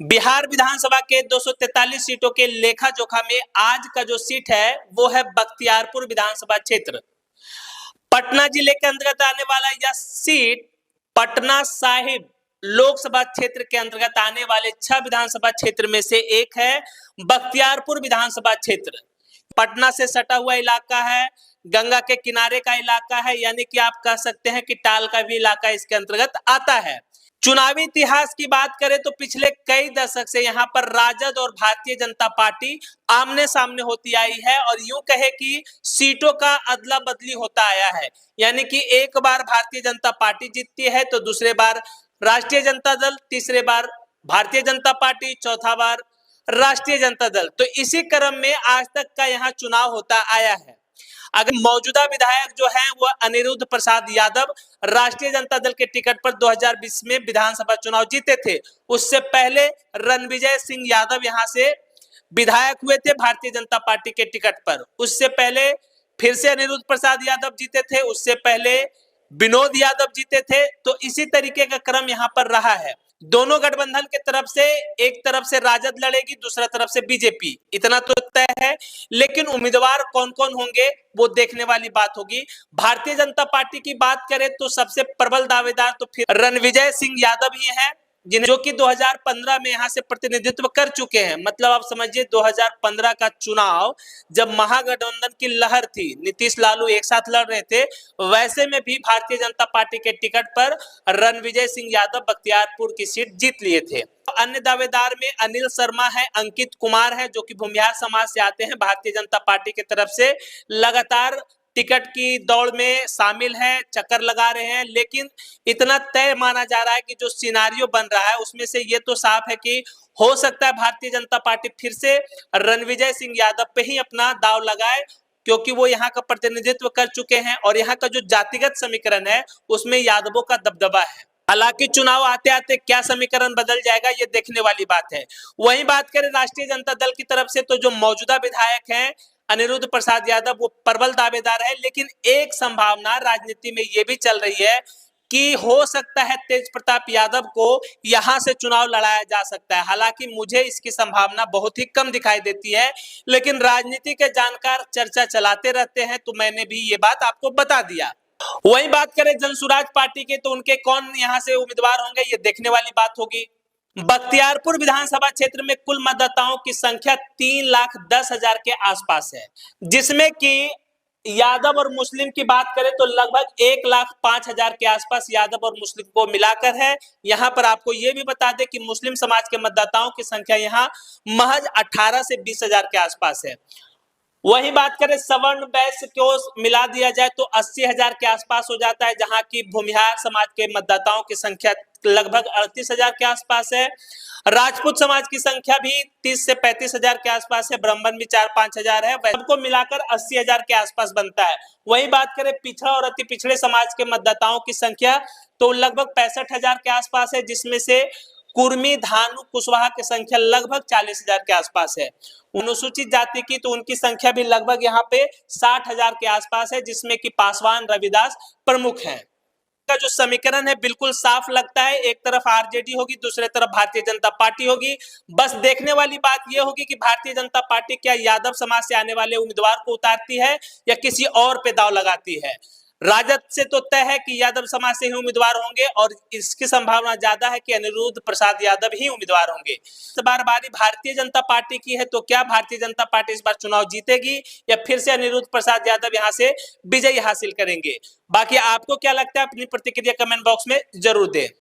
बिहार विधानसभा के 243 सीटों के लेखा जोखा में आज का जो सीट है वो है बख्तियारपुर विधानसभा क्षेत्र। पटना जिले के अंतर्गत आने वाला यह सीट पटना साहिब लोकसभा क्षेत्र के अंतर्गत आने वाले 6 विधानसभा क्षेत्र में से एक है। बख्तियारपुर विधानसभा क्षेत्र पटना से सटा हुआ इलाका है, गंगा के किनारे का इलाका है, यानी कि आप कह सकते हैं कि टाल का भी इलाका इसके अंतर्गत आता है। चुनावी इतिहास की बात करें तो पिछले कई दशक से यहाँ पर राजद और भारतीय जनता पार्टी आमने सामने होती आई है और यूं कहे कि सीटों का अदला बदली होता आया है। यानी कि एक बार भारतीय जनता पार्टी जीतती है तो दूसरे बार राष्ट्रीय जनता दल, तीसरे बार भारतीय जनता पार्टी, चौथा बार राष्ट्रीय जनता दल। तो इसी क्रम में आज तक का यहाँ चुनाव होता आया है। अगर मौजूदा विधायक जो है वह अनिरुद्ध प्रसाद यादव राष्ट्रीय जनता दल के टिकट पर 2020 में विधानसभा चुनाव जीते थे। उससे पहले रणविजय सिंह यादव यहां से विधायक हुए थे भारतीय जनता पार्टी के टिकट पर। उससे पहले फिर से अनिरुद्ध प्रसाद यादव जीते थे, उससे पहले विनोद यादव जीते थे। तो इसी तरीके का क्रम यहाँ पर रहा है। दोनों गठबंधन के तरफ से एक तरफ से राजद लड़ेगी, दूसरा तरफ से बीजेपी, इतना तो तय है। लेकिन उम्मीदवार कौन कौन होंगे वो देखने वाली बात होगी। भारतीय जनता पार्टी की बात करें तो सबसे प्रबल दावेदार तो फिर रणविजय सिंह यादव ही हैं, जो कि 2015 में यहां से प्रतिनिधित्व कर चुके हैं। मतलब आप समझिए 2015 का चुनाव जब महागठबंधन की लहर थी, नीतीश लालू एक साथ लड़ रहे थे, वैसे में भी भारतीय जनता पार्टी के टिकट पर रणविजय सिंह यादव बख्तियारपुर की सीट जीत लिए थे। अन्य दावेदार में अनिल शर्मा है, अंकित कुमार है जो कि भूमिहार समाज से आते हैं, भारतीय जनता पार्टी की तरफ से लगातार टिकट की दौड़ में शामिल है, चक्कर लगा रहे हैं। लेकिन इतना तय माना जा रहा है कि जो सिनारियो बन रहा है उसमें से ये तो साफ है कि हो सकता है भारतीय जनता पार्टी फिर से रणविजय सिंह यादव पे ही अपना दाव लगाए, क्योंकि वो यहाँ का प्रतिनिधित्व कर चुके हैं और यहाँ का जो जातिगत समीकरण है उसमें यादवों का दबदबा है। हालांकि चुनाव आते आते क्या समीकरण बदल जाएगा ये देखने वाली बात है। वहीं बात करें राष्ट्रीय जनता दल की तरफ से तो जो मौजूदा विधायक हैं अनिरुद्ध प्रसाद यादव वो प्रबल दावेदार है। लेकिन एक संभावना राजनीति में ये भी चल रही है कि हो सकता है तेज प्रताप यादव को यहां से चुनाव लड़ाया जा सकता है। हालांकि मुझे इसकी संभावना बहुत ही कम दिखाई देती है, लेकिन राजनीति के जानकार चर्चा चलाते रहते हैं तो मैंने भी ये बात आपको बता दिया। वही बात करें जनसुराज पार्टी के तो उनके कौन यहां से उम्मीदवार होंगे ये देखने वाली बात होगी। बख्तियारपुर विधानसभा क्षेत्र में कुल मतदाताओं की संख्या 3,10,000 के आसपास है, जिसमें कि यादव और मुस्लिम की बात करें तो लगभग 1,05,000 के आसपास यादव और मुस्लिम को मिलाकर है। यहाँ पर आपको ये भी बता दें कि मुस्लिम समाज के मतदाताओं की संख्या यहाँ महज 18 से 20,000 के आसपास है। वही बात करें सवर्ण वैश्य को मिला दिया जाए तो 80,000 के आसपास हो जाता है, जहां की भूमिहार समाज के मतदाताओं की संख्या लगभग 38,000 के आसपास है। राजपूत समाज की संख्या भी 30 से 35,000 के आसपास है, ब्राह्मण भी 4-5,000 है, सबको मिलाकर 80,000 के आसपास बनता है। वही बात करें पिछड़ा और अति पिछड़े समाज के मतदाताओं की संख्या तो लगभग 65,000 के आसपास है, जिसमें से कुर्मी, धानु, कुशवाहा की संख्या लगभग 40,000 के आसपास है। अनुसूचित जाति की तो उनकी संख्या भी लगभग यहाँ पे 60,000 के आसपास है, जिसमें कि पासवान, रविदास प्रमुख हैं। का जो समीकरण है बिल्कुल साफ लगता है, एक तरफ आरजेडी होगी, दूसरे तरफ भारतीय जनता पार्टी होगी। बस देखने वाली बात यह होगी कि भारतीय जनता पार्टी क्या यादव समाज से आने वाले उम्मीदवार को उतारती है या किसी और पे दाव लगाती है। राजद से तो तय है कि यादव समाज से ही उम्मीदवार होंगे और इसकी संभावना ज्यादा है कि अनिरुद्ध प्रसाद यादव ही उम्मीदवार होंगे। इस बार बारी भारतीय जनता पार्टी की है, तो क्या भारतीय जनता पार्टी इस बार चुनाव जीतेगी या फिर से अनिरुद्ध प्रसाद यादव यहां से विजय हासिल करेंगे? बाकी आपको क्या लगता है अपनी प्रतिक्रिया कमेंट बॉक्स में जरूर दें।